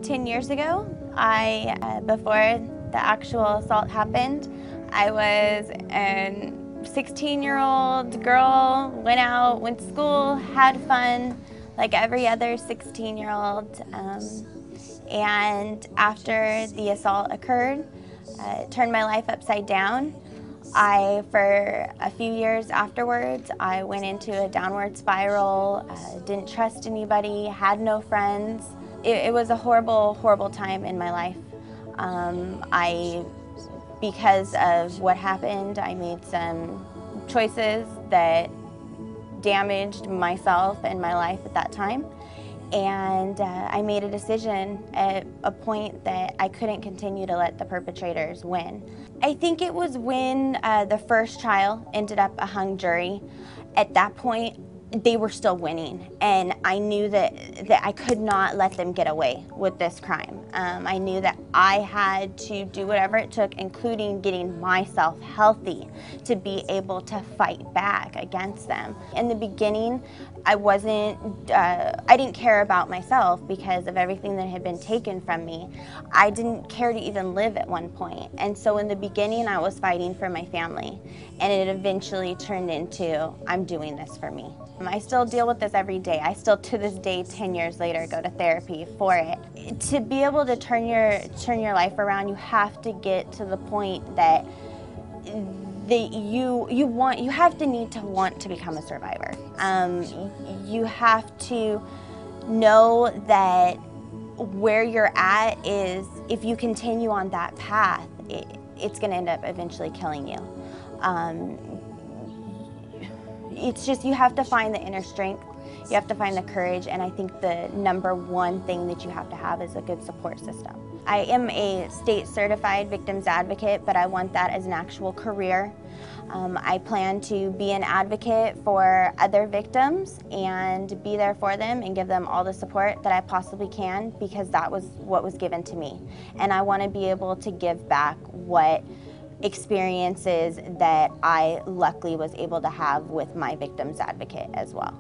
10 years ago, before the actual assault happened, I was a 16-year-old girl, went to school, had fun, like every other 16-year-old. And after the assault occurred, it turned my life upside down. For a few years afterwards, I went into a downward spiral, didn't trust anybody, had no friends. It was a horrible, horrible time in my life. Because of what happened, I made some choices that damaged myself and my life at that time. And I made a decision at a point that I couldn't continue to let the perpetrators win. I think it was when the first trial ended up a hung jury. At that point, they were still winning, and I knew that I could not let them get away with this crime. I knew that I had to do whatever it took, including getting myself healthy, to be able to fight back against them. In the beginning, I didn't care about myself because of everything that had been taken from me. I didn't care to even live at one point. And so in the beginning, I was fighting for my family, and it eventually turned into, I'm doing this for me. I still deal with this every day. I still, to this day, 10 years later, go to therapy for it. To be able to turn your life around, you have to get to the point that you have to need to want to become a survivor. You have to know that where you're at is, if you continue on that path, it's going to end up eventually killing you. It's just, you have to find the inner strength, you have to find the courage, and I think the #1 thing that you have to have is a good support system. I am a state certified victims advocate, but I want that as an actual career. I plan to be an advocate for other victims and be there for them and give them all the support that I possibly can, because that was what was given to me. And I want to be able to give back what experiences that I luckily was able to have with my victims advocate as well.